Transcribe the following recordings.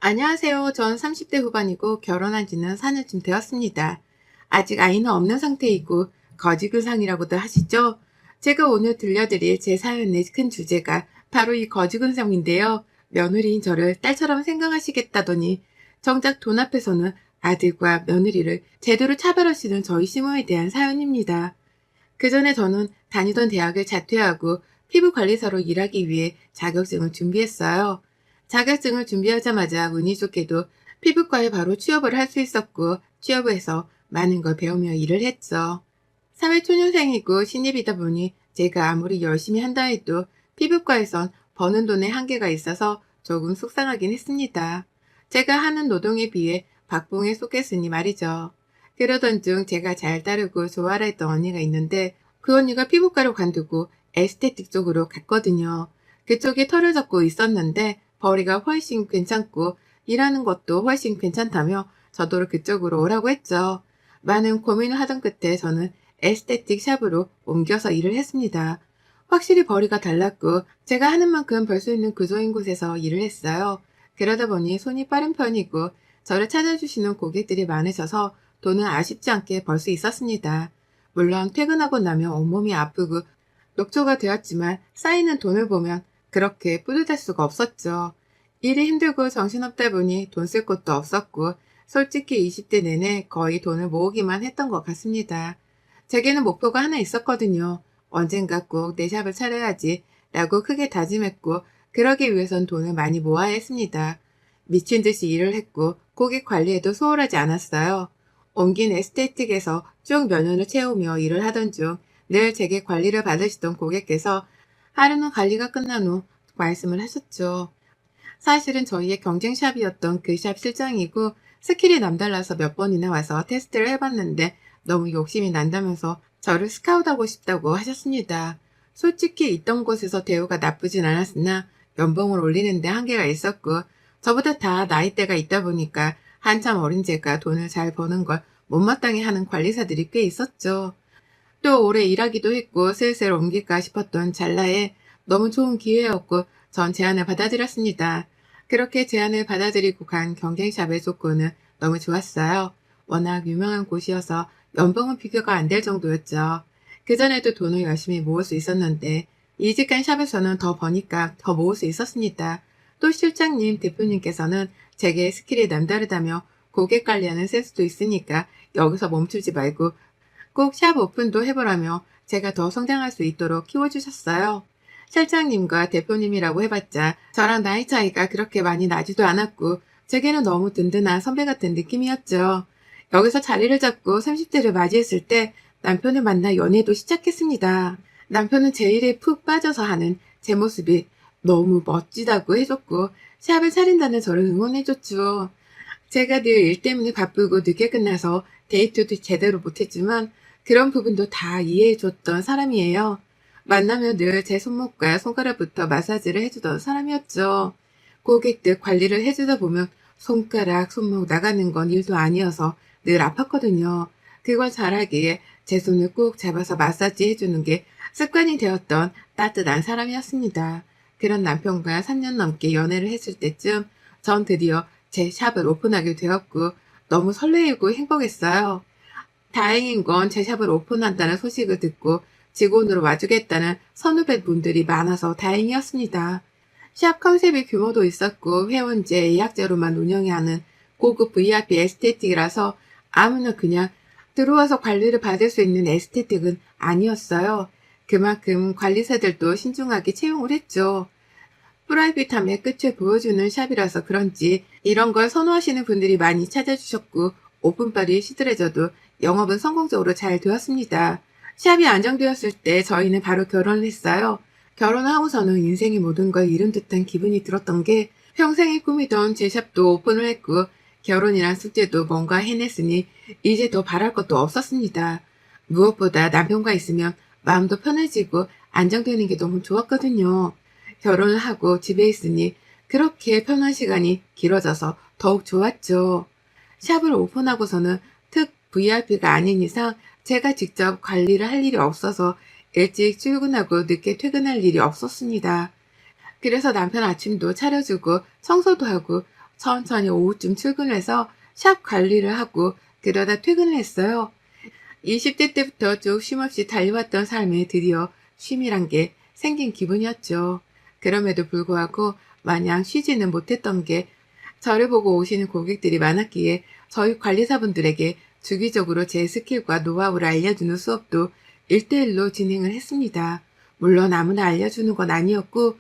안녕하세요. 전 30대 후반이고 결혼한 지는 4년쯤 되었습니다. 아직 아이는 없는 상태이고 거지근상이라고도 하시죠? 제가 오늘 들려드릴 제 사연의 큰 주제가 바로 이 거지근상인데요. 며느리인 저를 딸처럼 생각하시겠다더니 정작 돈 앞에서는 아들과 며느리를 제대로 차별하시는 저희 시모에 대한 사연입니다. 그 전에 저는 다니던 대학을 자퇴하고 피부관리사로 일하기 위해 자격증을 준비했어요. 자격증을 준비하자마자 운이 좋게도 피부과에 바로 취업을 할 수 있었고 취업해서 많은 걸 배우며 일을 했죠. 사회초년생이고 신입이다 보니 제가 아무리 열심히 한다 해도 피부과에선 버는 돈에 한계가 있어서 조금 속상하긴 했습니다. 제가 하는 노동에 비해 박봉에 속했으니 말이죠. 그러던 중 제가 잘 따르고 좋아라 했던 언니가 있는데 그 언니가 피부과를 관두고 에스테틱 쪽으로 갔거든요. 그쪽에 털을 잡고 있었는데 벌이가 훨씬 괜찮고 일하는 것도 훨씬 괜찮다며 저도 그쪽으로 오라고 했죠. 많은 고민을 하던 끝에 저는 에스테틱 샵으로 옮겨서 일을 했습니다. 확실히 벌이가 달랐고 제가 하는 만큼 벌 수 있는 구조인 곳에서 일을 했어요. 그러다 보니 손이 빠른 편이고 저를 찾아주시는 고객들이 많으셔서 돈은 아쉽지 않게 벌 수 있었습니다. 물론 퇴근하고 나면 온몸이 아프고 녹초가 되었지만 쌓이는 돈을 보면 그렇게 뿌듯할 수가 없었죠. 일이 힘들고 정신없다 보니 돈 쓸 곳도 없었고 솔직히 20대 내내 거의 돈을 모으기만 했던 것 같습니다. 제게는 목표가 하나 있었거든요. 언젠가 꼭 내 샵을 차려야지 라고 크게 다짐했고 그러기 위해선 돈을 많이 모아야 했습니다. 미친 듯이 일을 했고 고객 관리에도 소홀하지 않았어요. 옮긴 에스테틱에서 쭉 몇 년을 채우며 일을 하던 중 늘 제게 관리를 받으시던 고객께서 하루는 관리가 끝난 후 말씀을 하셨죠. 사실은 저희의 경쟁샵이었던 그 샵 실장이고 스킬이 남달라서 몇 번이나 와서 테스트를 해봤는데 너무 욕심이 난다면서 저를 스카웃하고 싶다고 하셨습니다. 솔직히 있던 곳에서 대우가 나쁘진 않았으나 연봉을 올리는데 한계가 있었고 저보다 다 나이대가 있다 보니까 한참 어린 제가 돈을 잘 버는 걸 못마땅해 하는 관리사들이 꽤 있었죠. 또 오래 일하기도 했고 슬슬 옮길까 싶었던 찰나에 너무 좋은 기회였고 전 제안을 받아들였습니다. 그렇게 제안을 받아들이고 간 경쟁샵의 조건은 너무 좋았어요. 워낙 유명한 곳이어서 연봉은 비교가 안 될 정도였죠. 그전에도 돈을 열심히 모을 수 있었는데 이직한 샵에서는 더 버니까 더 모을 수 있었습니다. 또 실장님, 대표님께서는 제게 스킬이 남다르다며 고객 관리하는 센스도 있으니까 여기서 멈추지 말고 꼭 샵 오픈도 해보라며 제가 더 성장할 수 있도록 키워주셨어요. 실장님과 대표님이라고 해봤자 저랑 나이 차이가 그렇게 많이 나지도 않았고 제게는 너무 든든한 선배 같은 느낌이었죠. 여기서 자리를 잡고 30대를 맞이했을 때 남편을 만나 연애도 시작했습니다. 남편은 제 일에 푹 빠져서 하는 제 모습이 너무 멋지다고 해줬고 샵을 차린다는 저를 응원해줬죠. 제가 늘 일 때문에 바쁘고 늦게 끝나서 데이트도 제대로 못했지만 그런 부분도 다 이해해줬던 사람이에요. 만나면 늘 제 손목과 손가락부터 마사지를 해주던 사람이었죠. 고객들 관리를 해주다 보면 손가락, 손목 나가는 건 일도 아니어서 늘 아팠거든요. 그걸 잘하기에 제 손을 꼭 잡아서 마사지 해주는 게 습관이 되었던 따뜻한 사람이었습니다. 그런 남편과 3년 넘게 연애를 했을 때쯤 전 드디어 제 샵을 오픈하게 되었고 너무 설레이고 행복했어요. 다행인 건 제 샵을 오픈한다는 소식을 듣고 직원으로 와주겠다는 선후배분들이 많아서 다행이었습니다. 샵 컨셉의 규모도 있었고 회원제, 예약제로만 운영해야 하는 고급 VIP 에스테틱이라서 아무나 그냥 들어와서 관리를 받을 수 있는 에스테틱은 아니었어요. 그만큼 관리사들도 신중하게 채용을 했죠. 프라이빗함의 끝을 보여주는 샵이라서 그런지 이런 걸 선호하시는 분들이 많이 찾아주셨고 오픈빨이 시들해져도 영업은 성공적으로 잘 되었습니다. 샵이 안정되었을 때 저희는 바로 결혼을 했어요. 결혼하고서는 인생의 모든 걸 잃은 듯한 기분이 들었던 게 평생의 꿈이던 제 샵도 오픈을 했고 결혼이란 숙제도 뭔가 해냈으니 이제 더 바랄 것도 없었습니다. 무엇보다 남편과 있으면 마음도 편해지고 안정되는 게 너무 좋았거든요. 결혼을 하고 집에 있으니 그렇게 편한 시간이 길어져서 더욱 좋았죠. 샵을 오픈하고서는 특 VIP가 아닌 이상 제가 직접 관리를 할 일이 없어서 일찍 출근하고 늦게 퇴근할 일이 없었습니다. 그래서 남편 아침도 차려주고 청소도 하고 천천히 오후쯤 출근해서 샵 관리를 하고 그러다 퇴근을 했어요. 20대 때부터 쭉 쉼없이 달려왔던 삶에 드디어 쉼이란 게 생긴 기분이었죠. 그럼에도 불구하고 마냥 쉬지는 못했던 게 저를 보고 오시는 고객들이 많았기에 저희 관리사분들에게 주기적으로 제 스킬과 노하우를 알려주는 수업도 1대1로 진행을 했습니다. 물론 아무나 알려주는 건 아니었고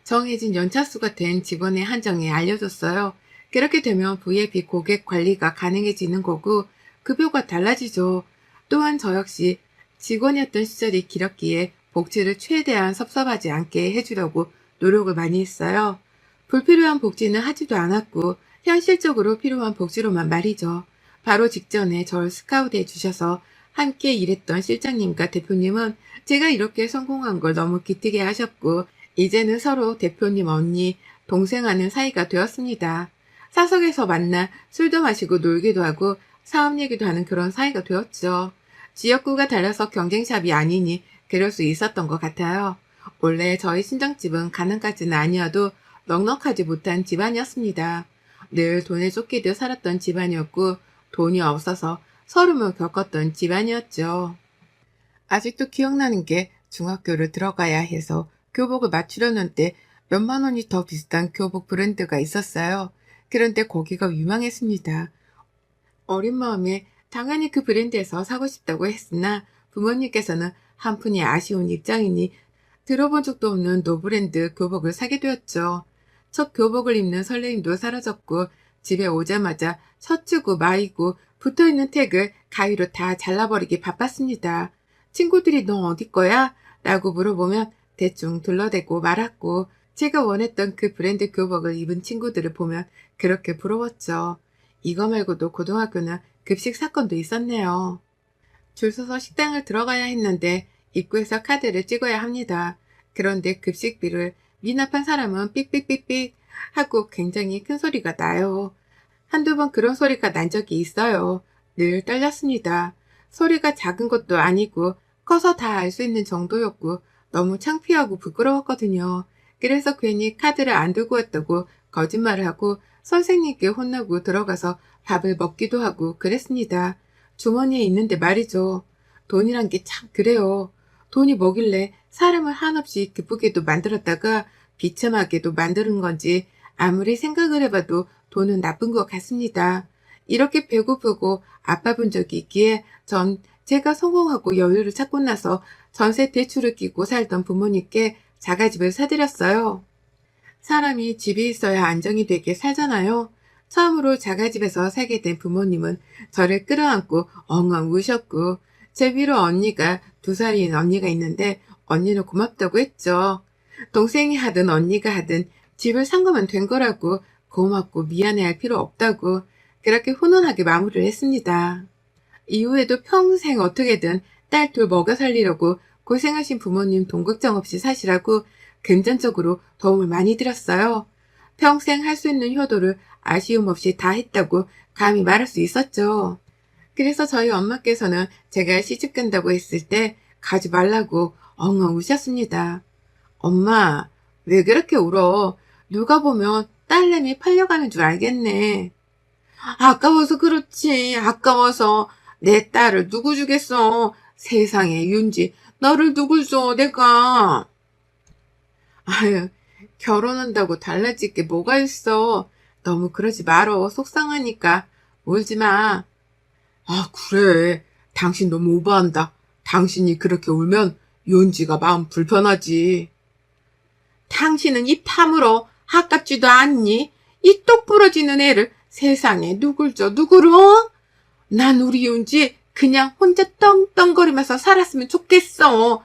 정해진 연차수가 된 직원의 한정에 알려줬어요. 그렇게 되면 VIP 고객 관리가 가능해지는 거고 급여가 달라지죠. 또한 저 역시 직원이었던 시절이 길었기에 복지를 최대한 섭섭하지 않게 해주려고 노력을 많이 했어요. 불필요한 복지는 하지도 않았고 현실적으로 필요한 복지로만 말이죠. 바로 직전에 저를 스카우트해 주셔서 함께 일했던 실장님과 대표님은 제가 이렇게 성공한 걸 너무 기특해 하셨고 이제는 서로 대표님 언니, 동생하는 사이가 되었습니다. 사석에서 만나 술도 마시고 놀기도 하고 사업 얘기도 하는 그런 사이가 되었죠. 지역구가 달라서 경쟁샵이 아니니 그럴 수 있었던 것 같아요. 원래 저희 친정집은 가난까지는 아니어도 넉넉하지 못한 집안이었습니다. 늘 돈에 쫓기듯 살았던 집안이었고 돈이 없어서 서름을 겪었던 집안이었죠. 아직도 기억나는 게 중학교를 들어가야 해서 교복을 맞추려는데 몇만 원이 더 비싼 교복 브랜드가 있었어요. 그런데 거기가 유명했습니다. 어린 마음에 당연히 그 브랜드에서 사고 싶다고 했으나 부모님께서는 한푼이 아쉬운 입장이니 들어본 적도 없는 노브랜드 교복을 사게 되었죠. 첫 교복을 입는 설레임도 사라졌고 집에 오자마자 셔츠고 마이고 붙어있는 택을 가위로 다 잘라버리기 바빴습니다. 친구들이 너 어디 거야? 라고 물어보면 대충 둘러대고 말았고 제가 원했던 그 브랜드 교복을 입은 친구들을 보면 그렇게 부러웠죠. 이거 말고도 고등학교는 급식 사건도 있었네요. 줄 서서 식당을 들어가야 했는데 입구에서 카드를 찍어야 합니다. 그런데 급식비를 미납한 사람은 삑삑삑삑 하고 굉장히 큰 소리가 나요. 한두 번 그런 소리가 난 적이 있어요. 늘 떨렸습니다. 소리가 작은 것도 아니고 커서 다 알 수 있는 정도였고 너무 창피하고 부끄러웠거든요. 그래서 괜히 카드를 안 들고 왔다고 거짓말을 하고 선생님께 혼나고 들어가서 밥을 먹기도 하고 그랬습니다. 주머니에 있는데 말이죠. 돈이란 게 참 그래요. 돈이 뭐길래 사람을 한없이 기쁘게도 만들었다가 비참하게도 만드는 건지 아무리 생각을 해봐도 돈은 나쁜 것 같습니다. 이렇게 배고프고 아파본 적이 있기에 전 제가 성공하고 여유를 찾고 나서 전세 대출을 끼고 살던 부모님께 자가집을 사드렸어요. 사람이 집이 있어야 안정이 되게 살잖아요. 처음으로 자가집에서 살게 된 부모님은 저를 끌어안고 엉엉 우셨고 제 위로 언니가 2살인 언니가 있는데 언니는 고맙다고 했죠. 동생이 하든 언니가 하든 집을 산 거면 된 거라고 고맙고 미안해할 필요 없다고 그렇게 훈훈하게 마무리를 했습니다. 이후에도 평생 어떻게든 딸 둘 먹여 살리려고 고생하신 부모님 돈 걱정 없이 사시라고 금전적으로 도움을 많이 드렸어요. 평생 할 수 있는 효도를 아쉬움 없이 다 했다고 감히 말할 수 있었죠. 그래서 저희 엄마께서는 제가 시집 간다고 했을 때 가지 말라고 엉엉 우셨습니다. 엄마, 왜 그렇게 울어? 누가 보면 딸내미 팔려가는 줄 알겠네. 아까워서 그렇지. 아까워서 내 딸을 누구 주겠어. 세상에 윤지, 너를 누굴 줘 내가. 아유, 결혼한다고 달라질 게 뭐가 있어. 너무 그러지 말어. 속상하니까. 울지 마. 아, 그래. 당신 너무 오버한다. 당신이 그렇게 울면 윤지가 마음 불편하지. 당신은 입 다물어. 아깝지도 않니? 이 똑 부러지는 애를 세상에 누굴 줘 누구를 어? 난 우리 윤지 그냥 혼자 떵떵거리면서 살았으면 좋겠어.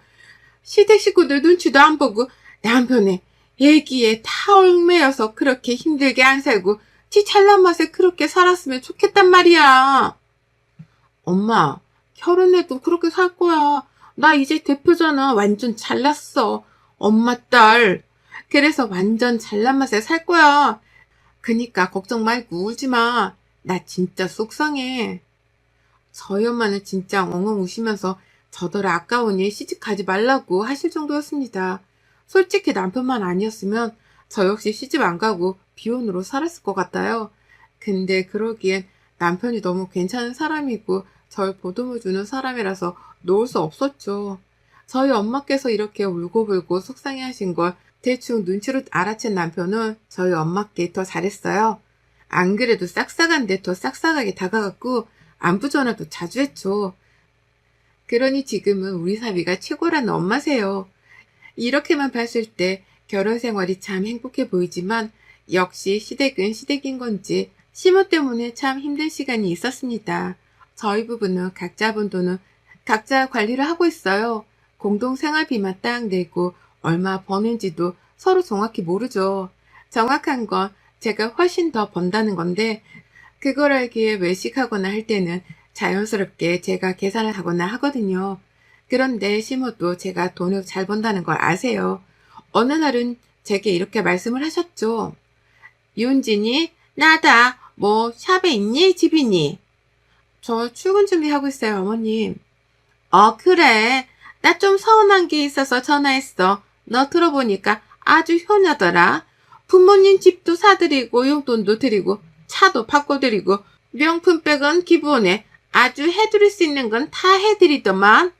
시댁 식구들 눈치도 안 보고 남편의 애기에 다 얽매여서 그렇게 힘들게 안 살고 지 잘난 맛에 그렇게 살았으면 좋겠단 말이야. 엄마, 결혼해도 그렇게 살 거야. 나 이제 대표잖아. 완전 잘났어. 엄마 딸. 그래서 완전 잘난 맛에 살 거야. 그니까 걱정 말고 울지 마. 나 진짜 속상해. 저희 엄마는 진짜 엉엉 우시면서 저더러 아까우니 시집가지 말라고 하실 정도였습니다. 솔직히 남편만 아니었으면 저 역시 시집 안 가고 비혼으로 살았을 것 같아요. 근데 그러기엔 남편이 너무 괜찮은 사람이고 절 보듬어주는 사람이라서 놓을 수 없었죠. 저희 엄마께서 이렇게 울고불고 속상해하신 걸 대충 눈치로 알아챈 남편은 저희 엄마께 더 잘했어요. 안 그래도 싹싹한데 더 싹싹하게 다가갔고 안부 전화도 자주 했죠. 그러니 지금은 우리 사위가 최고라는 엄마세요. 이렇게만 봤을 때 결혼 생활이 참 행복해 보이지만 역시 시댁은 시댁인 건지 시모 때문에 참 힘든 시간이 있었습니다. 저희 부부는 각자 번 돈은 각자 관리를 하고 있어요. 공동 생활비만 딱 내고 얼마 버는지도 서로 정확히 모르죠. 정확한 건 제가 훨씬 더 번다는 건데 그걸 알기에 외식하거나 할 때는 자연스럽게 제가 계산을 하거나 하거든요. 그런데 시모도 제가 돈을 잘 번다는 걸 아세요. 어느 날은 제게 이렇게 말씀을 하셨죠. 윤진이, 나다. 뭐 샵에 있니? 집이니? 저 출근 준비하고 있어요, 어머님. 그래. 나 좀 서운한 게 있어서 전화했어. 너 들어보니까 아주 효녀더라. 부모님 집도 사드리고 용돈도 드리고 차도 바꿔드리고 명품백은 기본에 아주 해드릴 수 있는 건 다 해드리더만.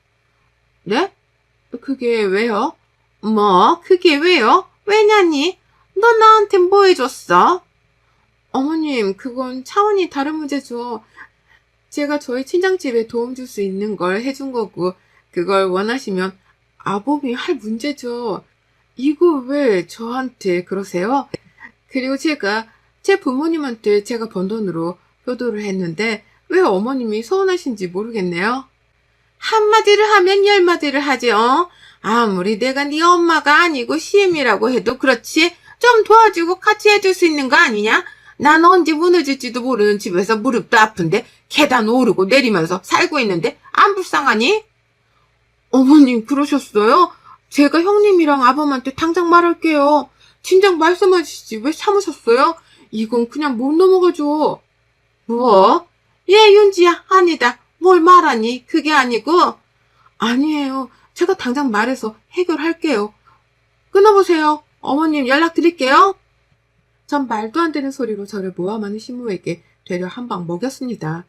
네? 그게 왜요? 뭐 그게 왜요? 왜냐니? 너 나한테 뭐 해줬어? 어머님, 그건 차원이 다른 문제죠. 제가 저희 친정집에 도움 줄 수 있는 걸 해준 거고 그걸 원하시면 아범이 할 문제죠. 이거 왜 저한테 그러세요? 그리고 제가 제 부모님한테 제가 번 돈으로 효도를 했는데 왜 어머님이 서운하신지 모르겠네요. 한마디를 하면 열마디를 하지, 어? 아무리 내가 네 엄마가 아니고 시엠이라고 해도 그렇지. 좀 도와주고 같이 해줄 수 있는 거 아니냐? 난 언제 무너질지도 모르는 집에서 무릎도 아픈데 계단 오르고 내리면서 살고 있는데 안 불쌍하니? 어머님 그러셨어요? 제가 형님이랑 아범한테 당장 말할게요. 진작 말씀하시지 왜 참으셨어요? 이건 그냥 못 넘어가죠. 뭐? 예, 윤지야, 아니다. 뭘 말하니? 그게 아니고. 아니에요. 제가 당장 말해서 해결할게요. 끊어보세요. 어머님 연락드릴게요. 전 말도 안 되는 소리로 저를 모함하는 시모에게 되려 한 방 먹였습니다.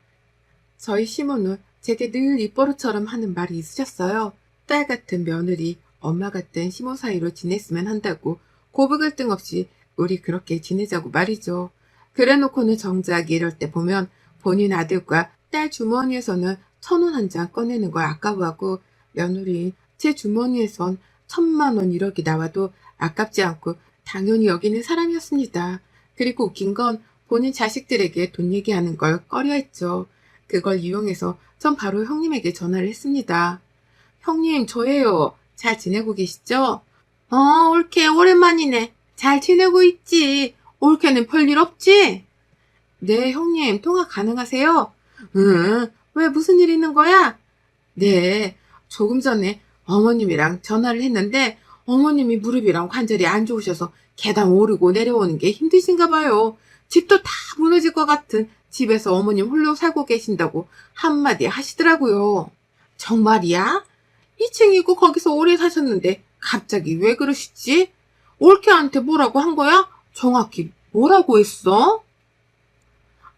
저희 시모는 제게 늘 입버릇처럼 하는 말이 있으셨어요. 딸 같은 며느리, 엄마 같은 시모 사이로 지냈으면 한다고 고부갈 등 없이 우리 그렇게 지내자고 말이죠. 그래놓고는 정작 이럴 때 보면 본인 아들과 딸 주머니에서는 1,000원 한 장 꺼내는 걸 아까워하고 며느리인 제 주머니에선 1,000만 원 1억이 나와도 아깝지 않고 당연히 여기는 사람이었습니다. 그리고 웃긴 건 본인 자식들에게 돈 얘기하는 걸 꺼려했죠. 그걸 이용해서 전 바로 형님에게 전화를 했습니다. 형님, 저예요. 잘 지내고 계시죠? 올케 오랜만이네. 잘 지내고 있지. 올케는 별일 없지? 네, 형님, 통화 가능하세요? 응, 왜 무슨 일 있는 거야? 네, 조금 전에 어머님이랑 전화를 했는데 어머님이 무릎이랑 관절이 안 좋으셔서 계단 오르고 내려오는 게 힘드신가 봐요. 집도 다 무너질 것 같은 집에서 어머님 홀로 살고 계신다고 한마디 하시더라고요. 정말이야? 2층이고 거기서 오래 사셨는데 갑자기 왜 그러시지? 올케한테 뭐라고 한 거야? 정확히 뭐라고 했어?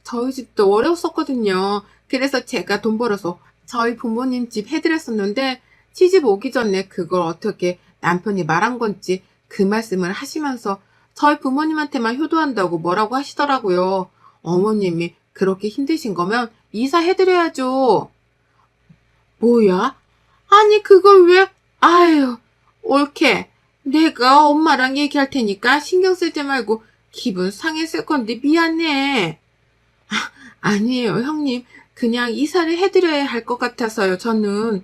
저희 집도 어려웠었거든요. 그래서 제가 돈 벌어서 저희 부모님 집 해드렸었는데 시집 오기 전에 그걸 어떻게 남편이 말한 건지 그 말씀을 하시면서 저희 부모님한테만 효도한다고 뭐라고 하시더라고요. 어머님이 그렇게 힘드신 거면 이사해드려야죠. 뭐야? 아니 그걸 왜? 아유, 옳게. 내가 엄마랑 얘기할 테니까 신경 쓰지 말고 기분 상했을 건데 미안해. 아니에요, 형님. 그냥 이사를 해드려야 할 것 같아서요, 저는.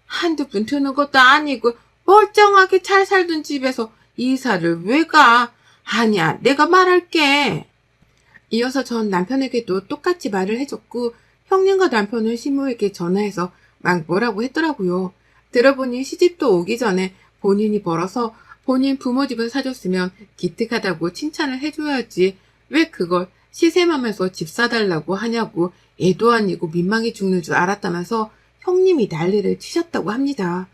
한두 푼 드는 것도 아니고 멀쩡하게 잘 살던 집에서 이사를 왜 가? 아니야, 내가 말할게. 이어서 전 남편에게도 똑같이 말을 해줬고 형님과 남편은 시모에게 전화해서 막 뭐라고 했더라고요. 들어보니 시집도 오기 전에 본인이 벌어서 본인 부모 집을 사줬으면 기특하다고 칭찬을 해줘야지 왜 그걸 시샘하면서 집 사달라고 하냐고 애도 아니고 민망해 죽는 줄 알았다면서 형님이 난리를 치셨다고 합니다.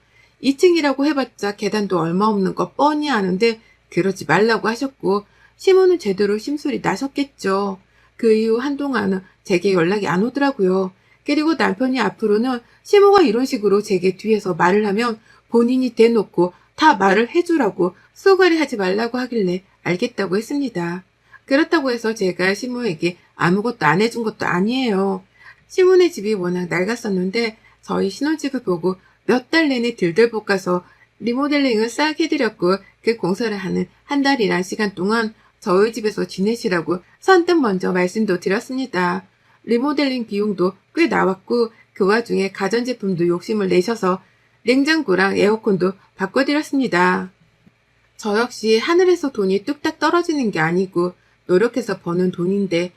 2층이라고 해봤자 계단도 얼마 없는 거 뻔히 아는데 그러지 말라고 하셨고 시모는 제대로 심술이 나셨겠죠. 그 이후 한동안은 제게 연락이 안 오더라고요. 그리고 남편이 앞으로는 시모가 이런 식으로 제게 뒤에서 말을 하면 본인이 대놓고 다 말을 해주라고 쏘가리 하지 말라고 하길래 알겠다고 했습니다. 그렇다고 해서 제가 시모에게 아무것도 안 해준 것도 아니에요. 시모네 집이 워낙 낡았었는데 저희 신혼집을 보고 몇 달 내내 들들볶아서 리모델링을 싹 해드렸고 그 공사를 하는 한 달이란 시간 동안 저희 집에서 지내시라고 선뜻 먼저 말씀도 드렸습니다. 리모델링 비용도 꽤 나왔고 그 와중에 가전제품도 욕심을 내셔서 냉장고랑 에어컨도 바꿔드렸습니다. 저 역시 하늘에서 돈이 뚝딱 떨어지는 게 아니고 노력해서 버는 돈인데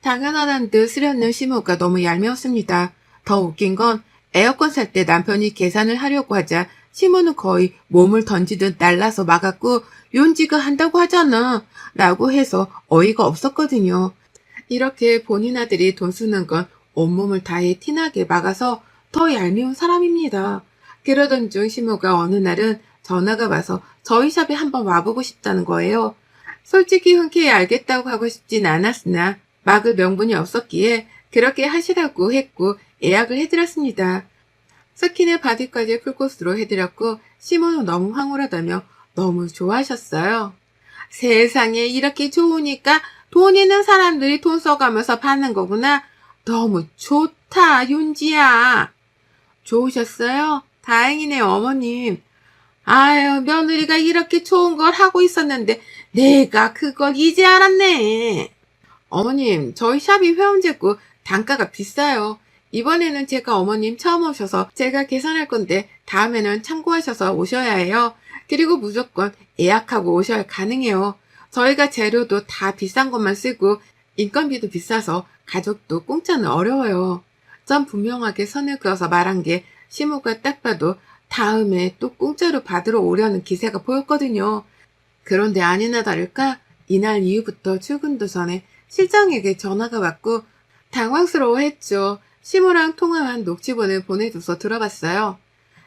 당연하다는 듯 쓰려는 시모가 너무 얄미웠습니다. 더 웃긴 건 에어컨 살 때 남편이 계산을 하려고 하자 시모는 거의 몸을 던지듯 날라서 막았고 윤지가 한다고 하잖아 라고 해서 어이가 없었거든요. 이렇게 본인 아들이 돈 쓰는 건 온몸을 다해 티나게 막아서 더 얄미운 사람입니다. 그러던 중 시모가 어느 날은 전화가 와서 저희 샵에 한번 와보고 싶다는 거예요. 솔직히 흔쾌히 알겠다고 하고 싶진 않았으나 막을 명분이 없었기에 그렇게 하시라고 했고 예약을 해드렸습니다. 스킨에 바디까지 풀코스로 해드렸고 시모는 너무 황홀하다며 너무 좋아하셨어요. 세상에 이렇게 좋으니까 돈 있는 사람들이 돈 써가면서 받는 거구나. 너무 좋다 윤지야. 좋으셨어요? 다행이네요 어머님. 아유 며느리가 이렇게 좋은 걸 하고 있었는데 내가 그걸 이제 알았네. 어머님 저희 샵이 회원제고 단가가 비싸요. 이번에는 제가 어머님 처음 오셔서 제가 계산할 건데 다음에는 참고하셔서 오셔야 해요. 그리고 무조건 예약하고 오셔야 가능해요. 저희가 재료도 다 비싼 것만 쓰고 인건비도 비싸서 가족도 공짜는 어려워요. 전 분명하게 선을 그어서 말한 게 시모가 딱 봐도 다음에 또 공짜로 받으러 오려는 기세가 보였거든요. 그런데 아니나 다를까 이날 이후부터 출근도 전에 실장에게 전화가 왔고 당황스러워했죠. 시모랑 통화한 녹취본을 보내줘서 들어봤어요.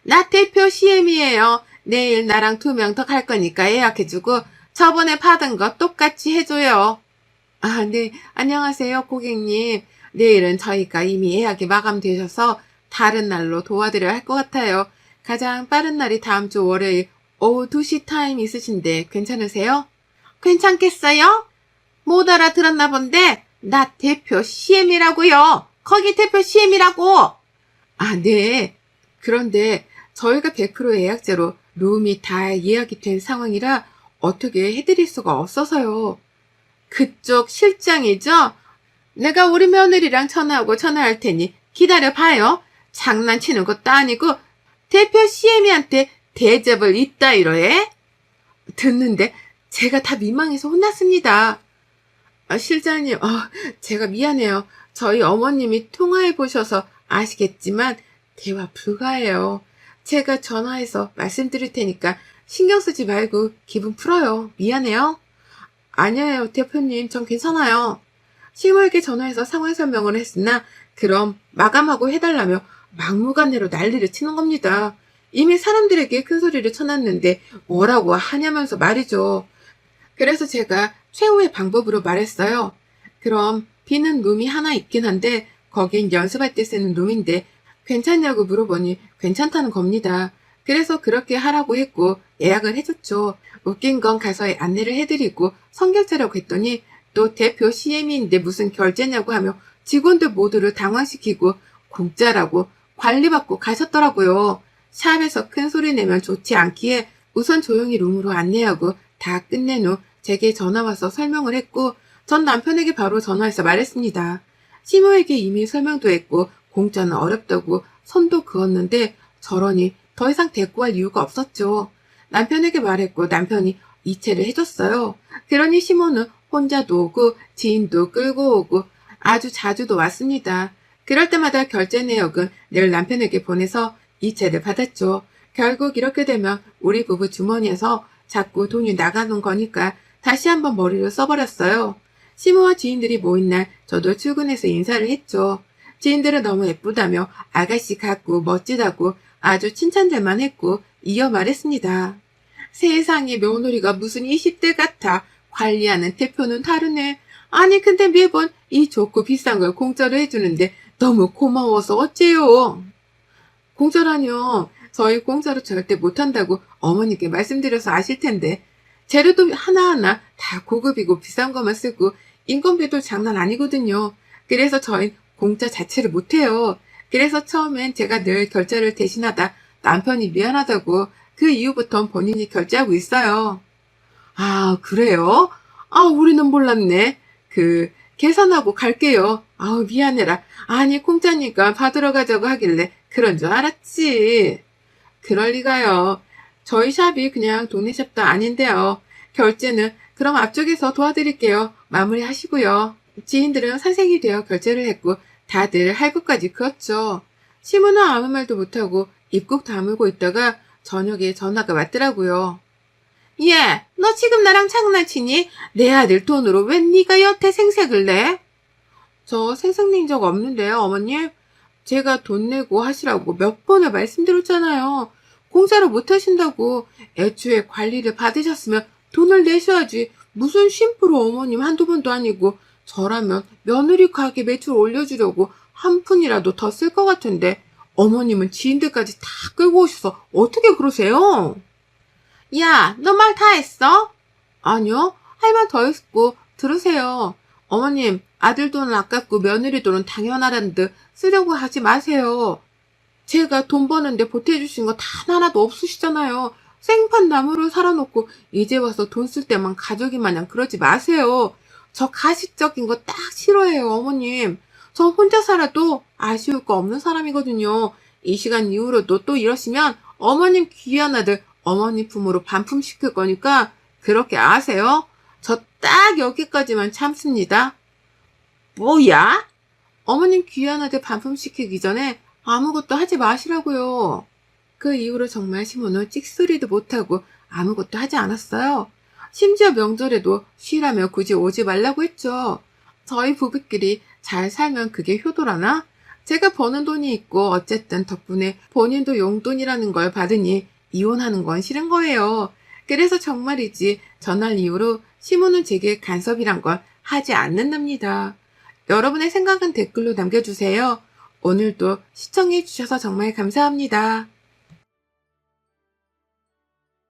나 대표 CM이에요. 내일 나랑 2명 더 갈 거니까 예약해주고 저번에 받은 거 똑같이 해줘요. 아, 네. 안녕하세요, 고객님. 내일은 저희가 이미 예약이 마감되셔서 다른 날로 도와드려야 할 것 같아요. 가장 빠른 날이 다음 주 월요일 오후 2시 타임 있으신데 괜찮으세요? 괜찮겠어요? 못 알아들었나 본데 나 대표 CM이라고요. 거기 대표 CM이라고. 아, 네. 그런데 저희가 100% 예약제로 룸이 다 예약이 된 상황이라 어떻게 해드릴 수가 없어서요. 그쪽 실장이죠? 내가 우리 며느리랑 전화하고 전화할 테니 기다려봐요. 장난치는 것도 아니고 대표 CM이한테 대접을 이따위로 해? 듣는데 제가 다 민망해서 혼났습니다. 아, 실장님, 제가 미안해요. 저희 어머님이 통화해보셔서 아시겠지만 대화 불가해요. 제가 전화해서 말씀드릴 테니까 신경 쓰지 말고 기분 풀어요. 미안해요. 아니에요, 대표님. 전 괜찮아요. 시모에게 전화해서 상황 설명을 했으나 그럼 마감하고 해달라며 막무가내로 난리를 치는 겁니다. 이미 사람들에게 큰 소리를 쳐놨는데 뭐라고 하냐면서 말이죠. 그래서 제가 최후의 방법으로 말했어요. 그럼 비는 룸이 하나 있긴 한데 거긴 연습할 때 쓰는 룸인데 괜찮냐고 물어보니 괜찮다는 겁니다. 그래서 그렇게 하라고 했고 예약을 해줬죠. 웃긴 건 가서 안내를 해드리고 성결제라고 했더니 또 대표 CM인데 무슨 결제냐고 하며 직원들 모두를 당황시키고 공짜라고 관리받고 가셨더라고요. 샵에서 큰 소리 내면 좋지 않기에 우선 조용히 룸으로 안내하고 다 끝낸 후 제게 전화와서 설명을 했고 전 남편에게 바로 전화해서 말했습니다. 시모에게 이미 설명도 했고 공짜는 어렵다고 선도 그었는데 저러니 더 이상 대꾸할 이유가 없었죠. 남편에게 말했고 남편이 이체를 해줬어요. 그러니 시모는 혼자도 오고 지인도 끌고 오고 아주 자주도 왔습니다. 그럴 때마다 결제 내역은 늘 남편에게 보내서 이체를 받았죠. 결국 이렇게 되면 우리 부부 주머니에서 자꾸 돈이 나가는 거니까 다시 한번 머리를 써버렸어요. 시모와 지인들이 모인 날 저도 출근해서 인사를 했죠. 지인들은 너무 예쁘다며 아가씨 같고 멋지다고 아주 칭찬들만 했고 이어 말했습니다. 세상에 며느리가 무슨 20대 같아. 관리하는 대표는 다르네. 아니 근데 매번 이 좋고 비싼 걸 공짜로 해주는데 너무 고마워서 어째요. 공짜라뇨. 저희 공짜로 절대 못한다고 어머니께 말씀드려서 아실 텐데 재료도 하나하나 다 고급이고 비싼 것만 쓰고 인건비도 장난 아니거든요. 그래서 저희 공짜 자체를 못해요. 그래서 처음엔 제가 늘 결제를 대신하다 남편이 미안하다고 그 이후부턴 본인이 결제하고 있어요. 아, 그래요? 아, 우리는 몰랐네. 계산하고 갈게요. 아우, 미안해라. 아니, 공짜니까 받으러 가자고 하길래 그런 줄 알았지. 그럴 리가요. 저희 샵이 그냥 동네 샵도 아닌데요. 결제는 그럼 앞쪽에서 도와드릴게요. 마무리 하시고요. 지인들은 산색이 되어 결제를 했고 다들 할부까지 그었죠. 시무는 아무 말도 못하고 입국 다물고 있다가 저녁에 전화가 왔더라고요. 얘, 너 지금 나랑 장난치니? 내 아들 돈으로 웬 네가 여태 생색을 내? 저 생색 낸 적 없는데요, 어머님. 제가 돈 내고 하시라고 몇 번을 말씀드렸잖아요. 공짜로 못 하신다고 애초에 관리를 받으셨으면 돈을 내셔야지. 무슨 심부로 어머님 한두 번도 아니고 저라면 며느리 가게 매출 올려주려고 한 푼이라도 더 쓸 것 같은데 어머님은 지인들까지 다 끌고 오셔서 어떻게 그러세요? 야, 너 말 다 했어? 아니요, 할 말 더 있고 들으세요. 어머님, 아들 돈은 아깝고 며느리 돈은 당연하다는 듯 쓰려고 하지 마세요. 제가 돈 버는데 보태주신 거 단 하나도 없으시잖아요. 생판 나무를 살아놓고 이제 와서 돈 쓸 때만 가족이 마냥 그러지 마세요. 저 가식적인 거 딱 싫어해요, 어머님. 저 혼자 살아도 아쉬울 거 없는 사람이거든요. 이 시간 이후로도 또 이러시면 어머님 귀한 아들 어머니 품으로 반품시킬 거니까 그렇게 아세요? 저 딱 여기까지만 참습니다. 뭐야? 어머님 귀한 아들 반품시키기 전에 아무것도 하지 마시라고요. 그 이후로 정말 시모는 찍소리도 못하고 아무것도 하지 않았어요. 심지어 명절에도 쉬라며 굳이 오지 말라고 했죠. 저희 부부끼리 잘 살면 그게 효도라나? 제가 버는 돈이 있고 어쨌든 덕분에 본인도 용돈이라는 걸 받으니 이혼하는 건 싫은 거예요. 그래서 정말이지 전날 이후로 시모는 제게 간섭이란 걸 하지 않는답니다. 여러분의 생각은 댓글로 남겨주세요. 오늘도 시청해주셔서 정말 감사합니다.